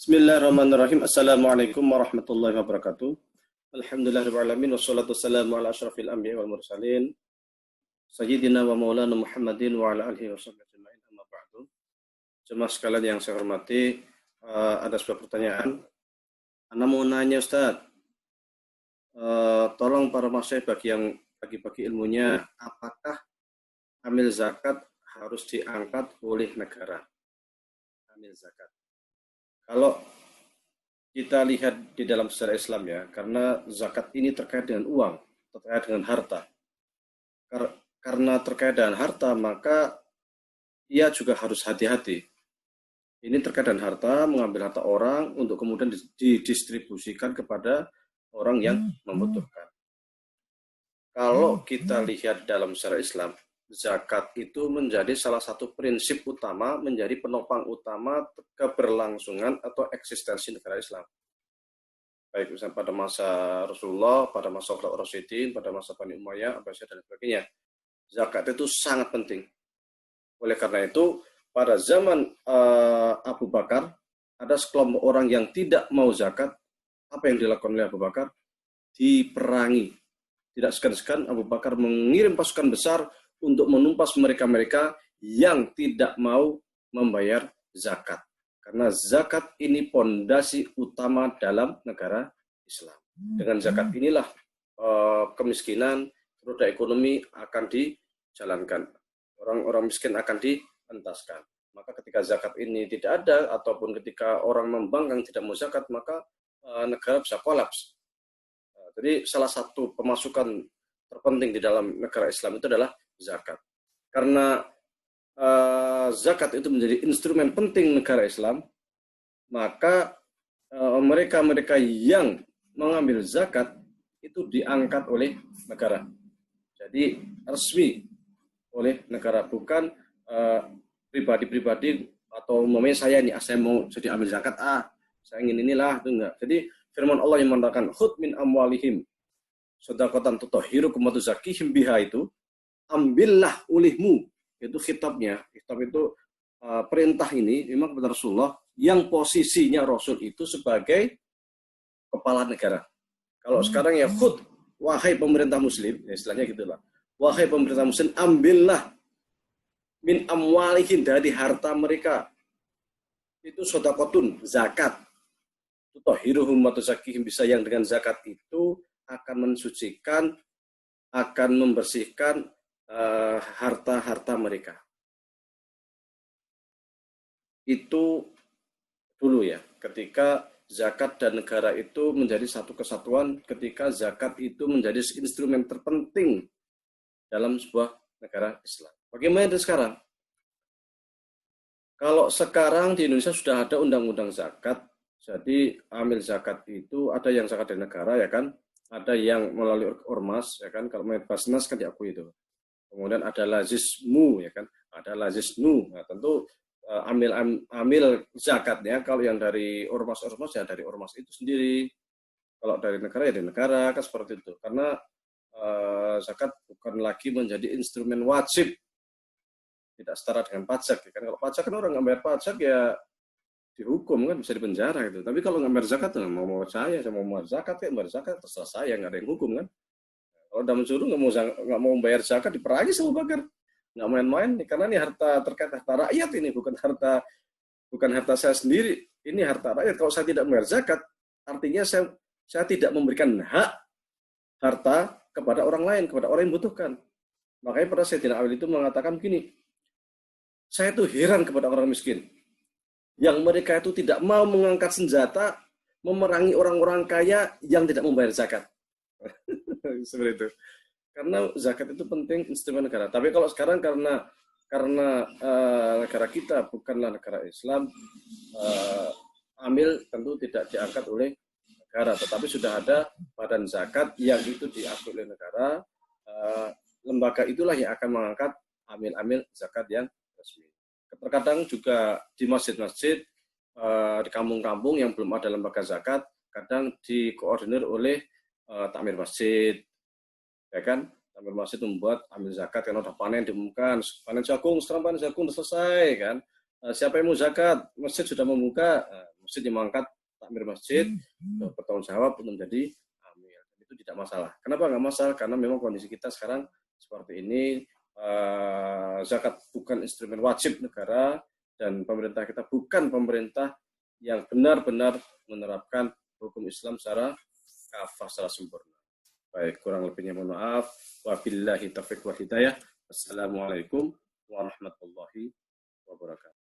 Bismillahirrahmanirrahim. Assalamualaikum warahmatullahi wabarakatuh. Alhamdulillahirabbil alamin wassalatu wassalamu ala asyrafil anbiya'i wal mursalin sayyidina wa maulana Muhammadin wa ala alihi washabbihi ajmain. Amma ba'du. Jemaah sekalian yang saya hormati, ada sebuah pertanyaan. Ana mau nanya Ustaz, tolong para masyayikh bagi ilmunya, apakah amil zakat harus diangkat oleh negara? Amil zakat. Kalau kita lihat di dalam sejarah Islam ya, karena zakat ini terkait dengan uang, terkait dengan harta. Karena terkait dengan harta, maka ia juga harus hati-hati. Ini terkait dengan harta, mengambil harta orang untuk kemudian didistribusikan kepada orang yang membutuhkan. Kalau kita lihat dalam sejarah Islam, zakat itu menjadi salah satu prinsip utama, menjadi penopang utama keberlangsungan atau eksistensi negara Islam. Baik misalnya pada masa Rasulullah, pada masa Khulafaur Rasyidin, pada masa Bani Umayyah, Abbasiyah dan sebagainya. Zakat itu sangat penting. Oleh karena itu, pada zaman Abu Bakar, ada sekelompok orang yang tidak mau zakat. Apa yang dilakukan oleh Abu Bakar? Diperangi. Tidak segan-segan Abu Bakar mengirim pasukan besar untuk menumpas mereka-mereka yang tidak mau membayar zakat. Karena zakat ini pondasi utama dalam negara Islam. Dengan zakat inilah kemiskinan, roda ekonomi akan dijalankan. Orang-orang miskin akan dientaskan. Maka ketika zakat ini tidak ada, ataupun ketika orang membangkang tidak mau zakat, maka negara bisa kolaps. Jadi salah satu pemasukan terpenting di dalam negara Islam itu adalah zakat. Karena zakat itu menjadi instrumen penting negara Islam, maka mereka-mereka yang mengambil zakat itu diangkat oleh negara. Jadi resmi oleh negara, bukan pribadi-pribadi atau umpamanya saya mau jadi ambil zakat, saya ingin inilah, itu enggak. Jadi firman Allah yang mengatakan khudz min amwalihim shadaqatan tutahhirukum wa tuzakkihim biha, itu ambillah olehmu, itu khitabnya. Khitab itu perintah ini memang kepada Rasulullah, yang posisinya Rasul itu sebagai kepala negara. Kalau sekarang ya khud, wahai pemerintah muslim, ya istilahnya gitulah. Wahai pemerintah muslim, ambillah min amwalihim, dari harta mereka. Itu shadaqatun, zakat. Tutahhiruhum wa tuzakkihim bisa, yang dengan zakat itu akan mensucikan, akan membersihkan harta-harta mereka. Itu dulu ya, ketika zakat dan negara itu menjadi satu kesatuan, ketika zakat itu menjadi instrumen terpenting dalam sebuah negara Islam. Bagaimana itu sekarang? Kalau sekarang di Indonesia sudah ada undang-undang zakat, jadi amil zakat itu ada yang zakat dari negara ya kan, ada yang melalui ormas ya kan, kalau main Basnas kan diakui itu. Kemudian ada lazismu ya kan, ada lazisnu. Nah, tentu amil zakatnya kalau yang dari ormas-ormas ya dari ormas itu sendiri. Kalau dari negara ya dari negara, kan seperti itu. Karena zakat bukan lagi menjadi instrumen wajib, tidak setara dengan pajak ya kan. Kalau pajak kan orang nggak bayar pajak ya dihukum kan, bisa dipenjara gitu. Tapi kalau nggak bayar zakat, mau saya mau bayar zakat ya bayar zakat, terserah saya, nggak ada yang hukum kan. Kalau udah mencuri nggak mau bayar zakat, diperangi sama Bakar. Nggak main-main nih, karena ini harta, terkait harta rakyat, ini bukan harta saya sendiri, ini harta rakyat. Kalau saya tidak bayar zakat, artinya saya tidak memberikan hak harta kepada orang lain, kepada orang yang membutuhkan. Makanya pada Sayyidina Ali itu mengatakan begini, saya itu heran kepada orang miskin yang mereka itu tidak mau mengangkat senjata memerangi orang-orang kaya yang tidak membayar zakat. Seperti itu. Karena zakat itu penting, instrumen negara. Tapi kalau sekarang karena negara kita bukanlah negara Islam, amil tentu tidak diangkat oleh negara, tetapi sudah ada badan zakat yang itu diakui oleh negara. Lembaga itulah yang akan mengangkat amil-amil zakat yang resmi. Terkadang juga di masjid-masjid, di kampung-kampung yang belum ada lembaga zakat, kadang dikoordinir oleh takmir masjid, ya kan? Takmir masjid membuat amil zakat, karena udah panen diumumkan, panen jagung, sekarang panen jagung udah selesai kan? siapa yang mau zakat? Masjid sudah membuka, masjid yang mengangkat takmir masjid, bertanggung jawab untuk menjadi amil. Itu tidak masalah. Kenapa nggak masalah? Karena memang kondisi kita sekarang seperti ini, zakat bukan instrumen wajib negara, dan pemerintah kita bukan pemerintah yang benar-benar menerapkan hukum Islam secara kafah, secara sempurna. Baik, kurang lebihnya mohon maaf. Wabillahi taufiq wal hidayah. Assalamualaikum warahmatullahi wabarakatuh.